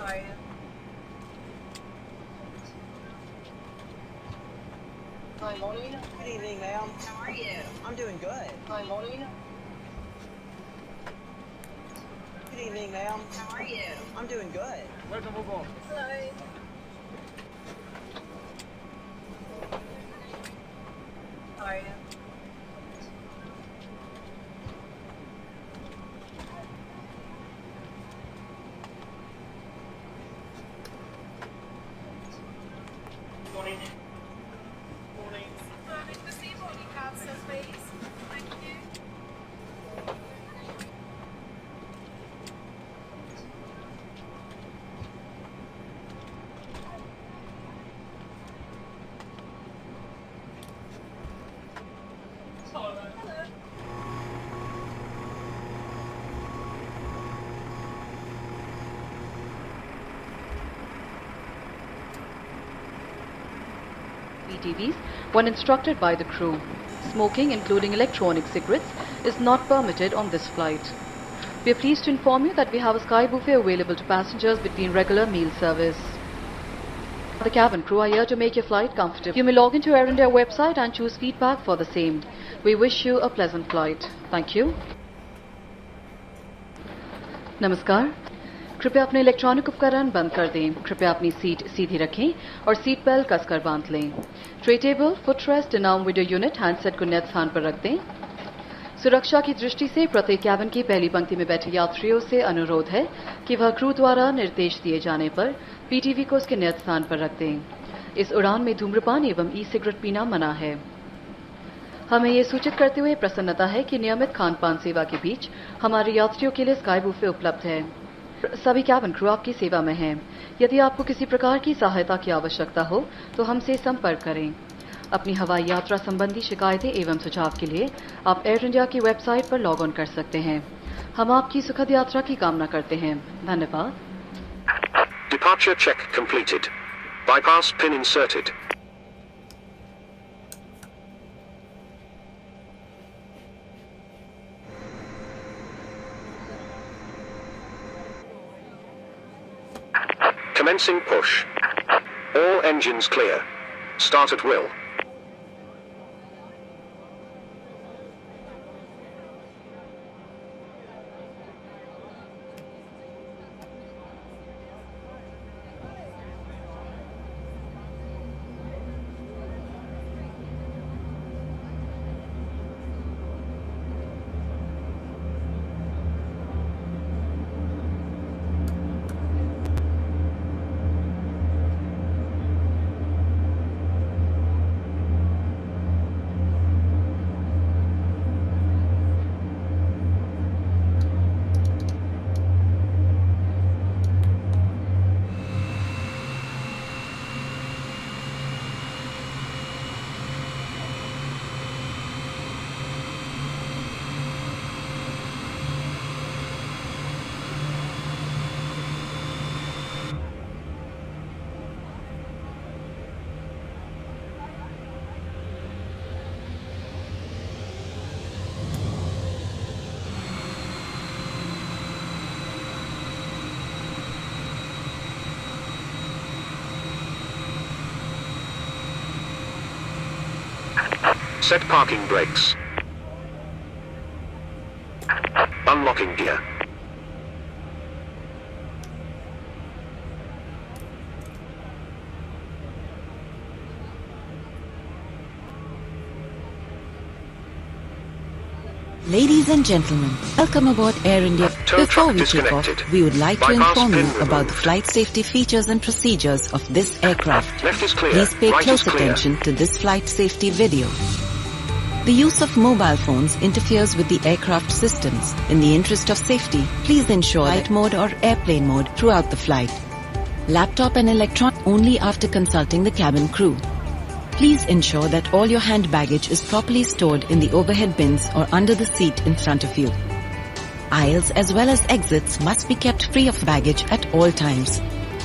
Good evening, ma'am. How are you? I'm doing good. Good evening, ma'am. How are you? I'm doing good. Welcome aboard. Hello. How are you? Morning. PTVs when instructed by the crew. Smoking, including electronic cigarettes, is not permitted on this flight. We are pleased to inform you that we have a sky buffet available to passengers between regular meal service. The cabin crew are here to make your flight comfortable. You may log into Air India website and choose feedback for the same. We wish you a pleasant flight. Thank you. नमस्कार, कृपया अपने electronic उपकरण बंद कर दें। कृपया अपनी seat सीधी रखें और सीट बेल्ट कसकर बांध लें। ट्रे टेबल, फुटरेस्ट, डिनाउन विंडो यूनिट, हैंडसेट को नियत स्थान पर रख दें। सुरक्षा की दृष्टि से प्रत्येक कैबिन की पहली पंक्ति में बैठे यात्रियों से अनुरोध है कि वह क्रू द्वारा निर्देश दिए जाने पर पीटीवी को उसके नियत स्थान पर रख दें। इस उड़ान में धूम्रपान एवं ई सिगरेट पीना मना है। हमें ये सूचित करते हुए प्रसन्नता है कि नियमित खान-पान सेवा के बीच हमारे यात्रियों के लिए स्काई बुफे उपलब्ध है। सभी कैबिन क्रू आपकी सेवा में हैं। यदि आपको किसी प्रकार की सहायता की आवश्यकता हो तो हमसे संपर्क करें। अपनी हवाई यात्रा संबंधी शिकायतें एवं सुझाव के लिए आप एयर इंडिया की वेबसाइट पर लॉग ऑन कर सकते हैं। हम आपकी सुखद यात्रा की कामना करते हैं। धन्यवाद। Departure check completed. Bypass pin inserted. Commencing push. All engines clear. Start at will. Set parking brakes. Unlocking gear. Ladies and gentlemen, welcome aboard Air India. Before we take off, we would like to inform you about the flight safety features and procedures of this aircraft. Left is clear. Please pay Right close is clear. attention to this flight safety video. The use of mobile phones interferes with the aircraft systems. In the interest of safety, please ensure flight mode or airplane mode throughout the flight. Laptop and electron only after consulting the cabin crew. Please ensure that all your hand baggage is properly stored in the overhead bins or under the seat in front of you. Aisles as well as exits must be kept free of baggage at all times.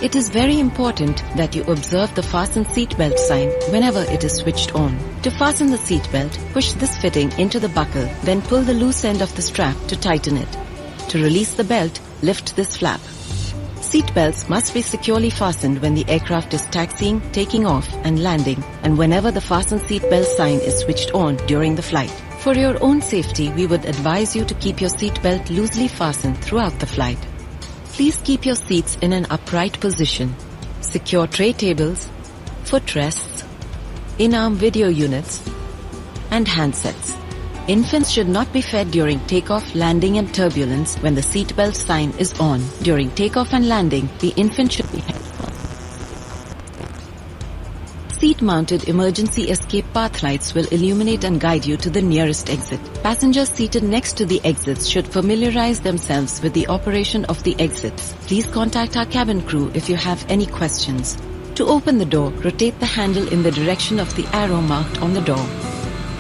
It is very important that you observe the fasten seatbelt sign whenever it is switched on. To fasten the seatbelt, push this fitting into the buckle, then pull the loose end of the strap to tighten it. To release the belt, lift this flap. Seat belts must be securely fastened when the aircraft is taxiing, taking off, and landing, and whenever the fasten seat belt sign is switched on during the flight. For your own safety, we would advise you to keep your seat belt loosely fastened throughout the flight. Please keep your seats in an upright position. Secure tray tables, footrests, in-arm video units, and handsets. Infants should not be fed during takeoff, landing and turbulence when the seatbelt sign is on. During takeoff and landing, the infant should be held. Seat-mounted emergency escape path lights will illuminate and guide you to the nearest exit. Passengers seated next to the exits should familiarize themselves with the operation of the exits. Please contact our cabin crew if you have any questions. To open the door, rotate the handle in the direction of the arrow marked on the door.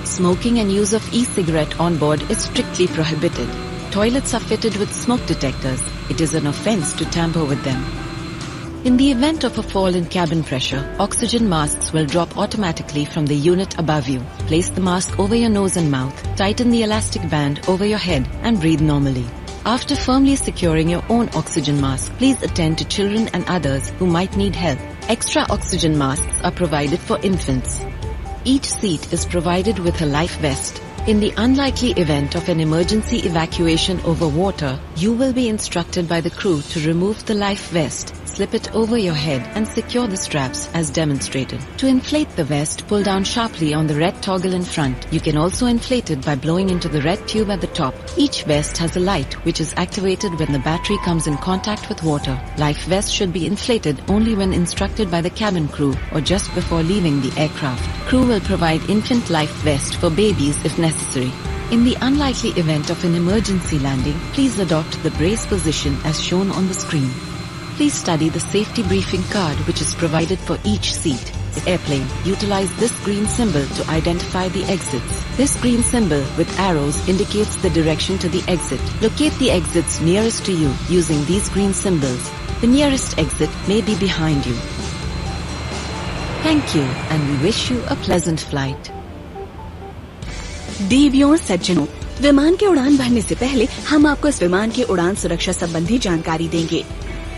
Smoking and use of e-cigarette on board is strictly prohibited. Toilets are fitted with smoke detectors. It is an offense to tamper with them. In the event of a fall in cabin pressure, oxygen masks will drop automatically from the unit above you. Place the mask over your nose and mouth, tighten the elastic band over your head, and breathe normally. After firmly securing your own oxygen mask, please attend to children and others who might need help. Extra oxygen masks are provided for infants. Each seat is provided with a life vest. In the unlikely event of an emergency evacuation over water, you will be instructed by the crew to remove the life vest, slip it over your head and secure the straps as demonstrated. To inflate the vest, pull down sharply on the red toggle in front. You can also inflate it by blowing into the red tube at the top. Each vest has a light which is activated when the battery comes in contact with water. Life vest should be inflated only when instructed by the cabin crew or just before leaving the aircraft. Crew will provide infant life vest for babies if necessary. In the unlikely event of an emergency landing, please adopt the brace position as shown on the screen. Please study the safety briefing card which is provided for each seat. The airplane utilize this green symbol to identify the exits. This green symbol with arrows indicates the direction to the exit. Locate the exits nearest to you using these green symbols. The nearest exit may be behind you. Thank you and we wish you a pleasant flight. देवियों और सज्जनों, विमान के उड़ान भरने से पहले हम आपको इस विमान की उड़ान सुरक्षा संबंधी जानकारी देंगे।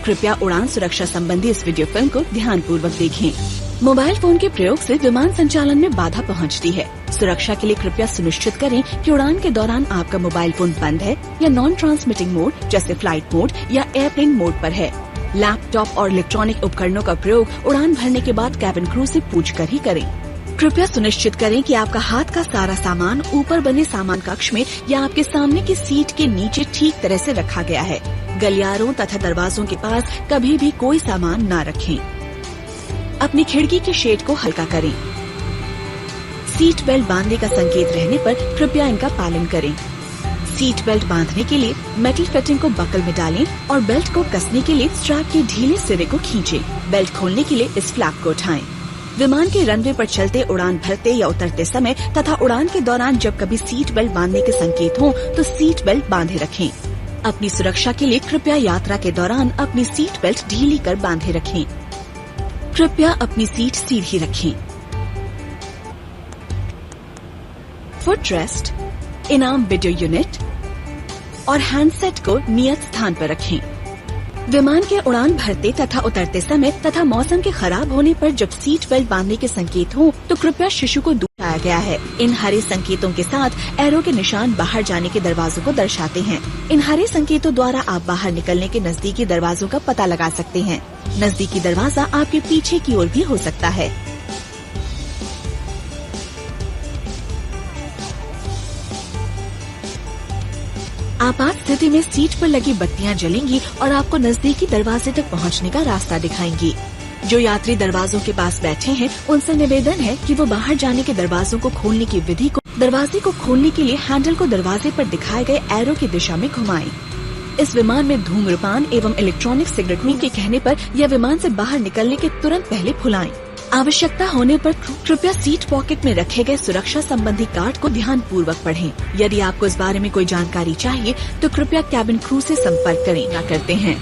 कृपया उड़ान सुरक्षा संबंधी इस वीडियो फिल्म को ध्यानपूर्वक देखें। मोबाइल फोन के प्रयोग से विमान संचालन में बाधा पहुंचती है। सुरक्षा के लिए कृपया सुनिश्चित करें कि उड़ान के दौरान आपका मोबाइल फोन बंद है या नॉन ट्रांसमिटिंग मोड जैसे फ्लाइट मोड या एयरप्लेन मोड पर है। लैपटॉप और इलेक्ट्रॉनिक उपकरणों का प्रयोग उड़ान भरने के बाद कैबिन क्रू से पूछकर ही करें। कृपया सुनिश्चित करें कि आपका हाथ का सारा सामान ऊपर बने सामान कक्ष में या आपके सामने की सीट के नीचे ठीक तरह से रखा गया है। गलियारों तथा दरवाजों के पास कभी भी कोई सामान न रखें। अपनी खिड़की के शेड को हल्का करें। सीट बेल्ट बांधने का संकेत रहने पर कृपया इनका पालन करें। सीट बेल्ट बांधने के लिए मेटल फिटिंग को बकल में डालें और बेल्ट को कसने के लिए स्ट्रैप के ढीले सिरे को खींचें। बेल्ट खोलने के लिए इस फ्लैप को उठाएं। विमान के रनवे पर चलते, उड़ान भरते या उतरते समय तथा उड़ान के दौरान जब कभी सीट बेल्ट बांधने के संकेत हों तो सीट बेल्ट बांधे रखें। अपनी सुरक्षा के लिए कृपया यात्रा के दौरान अपनी सीट बेल्ट ढीली कर बांधे रखें। कृपया अपनी सीट सीधी रखें। फुटरेस्ट, इनाम वीडियो यूनिट और हैंडसेट को नियत स्थान पर रखें। विमान के उड़ान भरते तथा उतरते समय तथा मौसम के खराब होने पर जब सीट बेल्ट बांधने के संकेत हो तो कृपया शिशु को दूर लाया गया है। इन हरे संकेतों के साथ एरो के निशान बाहर जाने के दरवाजों को दर्शाते हैं। इन हरे संकेतों द्वारा आप बाहर निकलने के नजदीकी दरवाजों का पता लगा सकते हैं। नजदीकी दरवाजा आपके पीछे की ओर भी हो सकता है। आपात स्थिति में सीट पर लगी बत्तियां जलेंगी और आपको नजदीकी दरवाजे तक पहुंचने का रास्ता दिखाएंगी। जो यात्री दरवाजों के पास बैठे हैं उनसे निवेदन है कि वो बाहर जाने के दरवाजों को खोलने की विधि को दरवाजे को खोलने के लिए हैंडल को दरवाजे पर दिखाए गए एरो की दिशा में घुमाएं। इस विमान में धूम्रपान एवं इलेक्ट्रॉनिक सिगरेट के कहने पर या विमान से बाहर निकलने के तुरंत पहले फुलाएं। आवश्यकता होने पर कृपया सीट पॉकेट में रखे गए सुरक्षा संबंधी कार्ड को ध्यान पूर्वक पढ़ें। यदि आपको इस बारे में कोई जानकारी चाहिए तो कृपया कैबिन क्रू से संपर्क करें। ना करते हैं।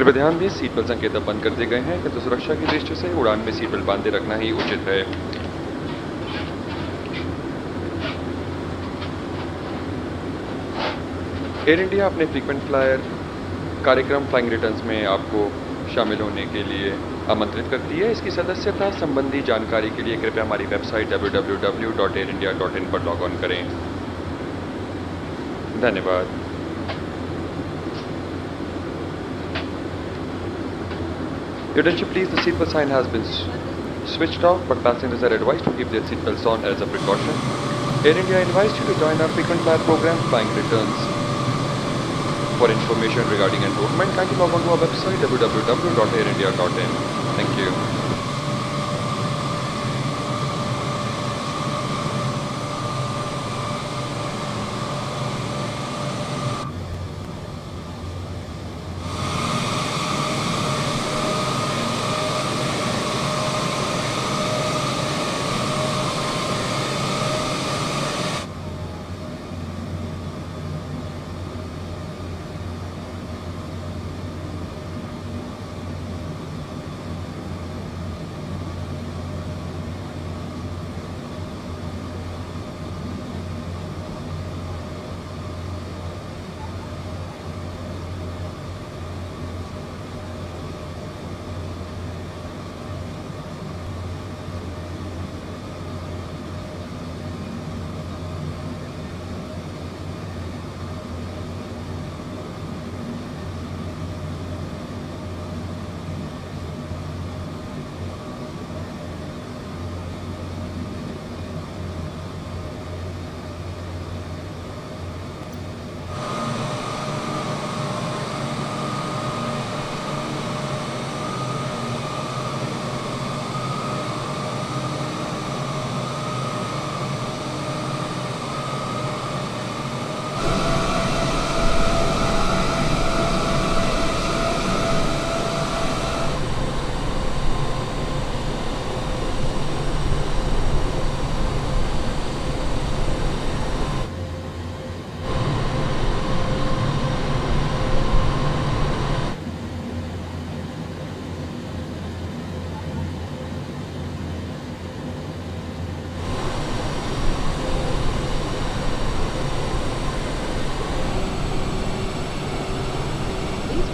कृपया ध्यान दें, सीट बेल्ट संकेत अब बंद कर दिए गए हैं, किंतु सुरक्षा की दृष्टि से उड़ान में सीट बेल्ट बांधे रखना ही उचित है। एयर इंडिया अपने फ्रीक्वेंट फ्लायर कार्यक्रम फ्लाइंग रिटर्न्स में आपको शामिल होने के लिए आमंत्रित करती है। इसकी सदस्यता संबंधी जानकारी के लिए कृपया हमारी वेबसाइट www.airindia.in पर लॉग ऑन करें। धन्यवाद। Your attention please, the seatbelt sign has been switched off, but passengers are advised to keep their seatbelts on as a precaution. Air India invites you to join our frequent flyer program, Flying Returns. For information regarding enrollment, kindly log on to our website www.airindia.in. Thank you.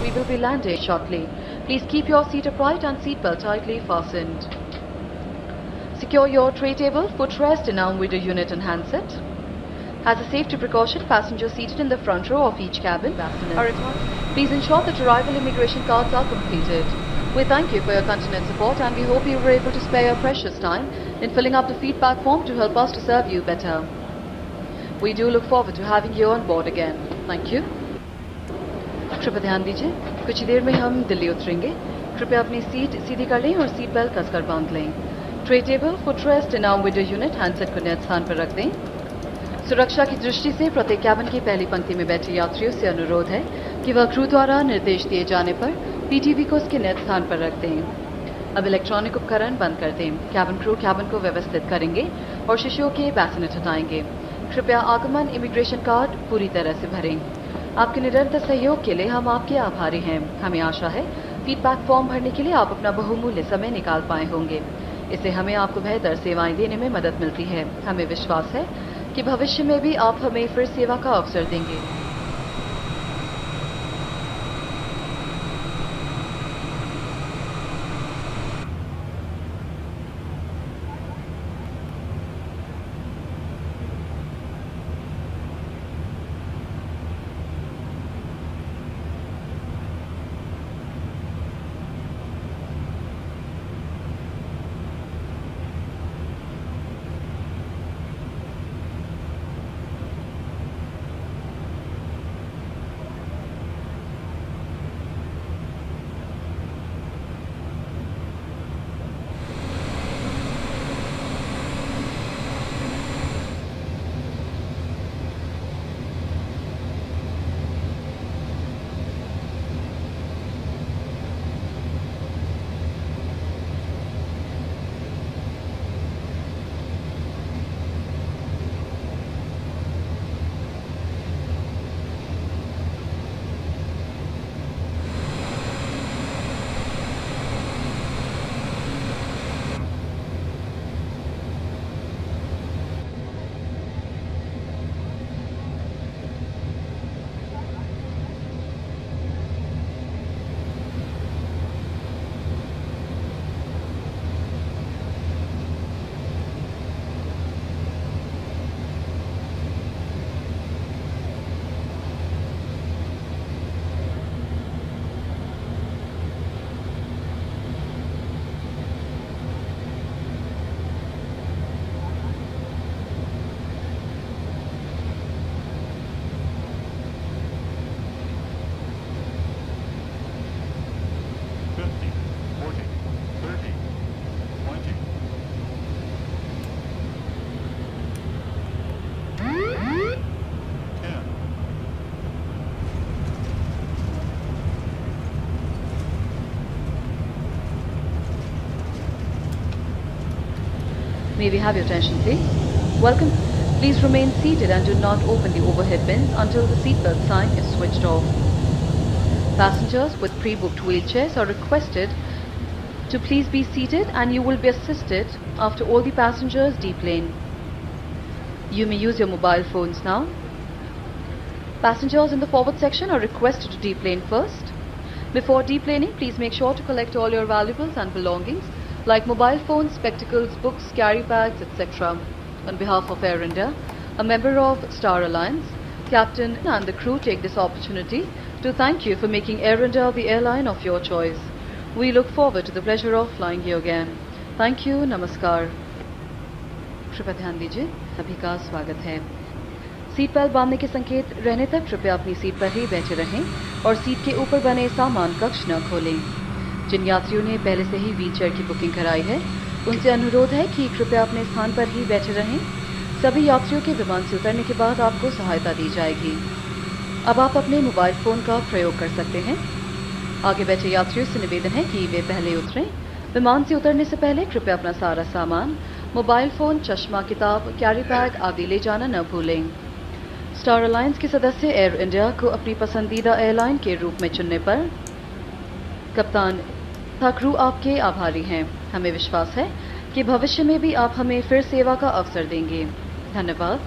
We will be landing shortly. Please keep your seat upright and seatbelt tightly fastened. Secure your tray table, footrest in arm with a unit and handset. As a safety precaution, passengers seated in the front row of each cabin are required. Please ensure that arrival immigration cards are completed. We thank you for your continued support and we hope you were able to spare your precious time in filling up the feedback form to help us to serve you better. We do look forward to having you on board again. Thank you. कृपया ध्यान दीजिए, कुछ ही देर में हम दिल्ली उतरेंगे। कृपया अपनी seat सीधी कर लें और सीट बेल्ट कसकर बांध लें। ट्रे टेबल, फुटरेस्ट इन आर्म विंडो यूनिट, हैंडसेट को नियत स्थान पर रख दें। सुरक्षा की दृष्टि से प्रत्येक कैबिन की पहली पंक्ति में बैठे यात्रियों से अनुरोध है कि वह क्रू द्वारा निर्देश दिए जाने पर पीटीवी को उसके नियत स्थान पर रख दें। अब इलेक्ट्रॉनिक उपकरण बंद कर दें। कैबिन क्रू कैबिन को व्यवस्थित करेंगे और शिशुओं के बैसिनेट हटाएंगे। कृपया आगमन इमिग्रेशन कार्ड पूरी तरह से भरें। आपके निरंतर सहयोग के लिए हम आपके आभारी हैं। हमें आशा है फीडबैक फॉर्म भरने के लिए आप अपना बहुमूल्य समय निकाल पाए होंगे। इससे हमें आपको बेहतर सेवाएं देने में मदद मिलती है। हमें विश्वास है कि भविष्य में भी आप हमें फिर सेवा का अवसर देंगे। May we have your attention, please? Welcome. Please remain seated and do not open the overhead bins until the seatbelt sign is switched off. Passengers with pre-booked wheelchairs are requested to please be seated, and you will be assisted after all the passengers deplane. You may use your mobile phones now. Passengers in the forward section are requested to deplane first. Before deplaning, please make sure to collect all your valuables and belongings like mobile phones, spectacles, books, carry bags, etc. On behalf of Air India, a member of Star Alliance, Captain and the crew take this opportunity to thank you for making Air India the airline of your choice. We look forward to the pleasure of flying you again. Thank you. Namaskar. कृपया ध्यान दीजिए, सभी का स्वागत है। Seat belt बांधने के संकेत रहने तक कृपया अपनी सीट पर ही बैठे रहें और सीट के ऊपर बने सामान कक्ष न खोलें। जिन यात्रियों ने पहले से ही व्हीलचेयर की बुकिंग कराई है, उनसे अनुरोध है कि कृपया अपने स्थान पर ही बैठे रहें। सभी यात्रियों के विमान से उतरने के बाद आपको सहायता दी जाएगी। अब आप अपने मोबाइल फोन का प्रयोग कर सकते हैं। आगे बैठे यात्रियों से निवेदन है कि वे पहले उतरें। विमान से उतरने से पहले कृपया अपना सारा सामान, मोबाइल फोन, चश्मा, किताब, कैरी बैग आदि ले जाना न भूलें। स्टार अलायंस के सदस्य एयर इंडिया को अपनी पसंदीदा एयरलाइन के रूप में चुनने पर कप्तान तथा क्रू आपके आभारी हैं। हमें विश्वास है कि भविष्य में भी आप हमें फिर सेवा का अवसर देंगे। धन्यवाद।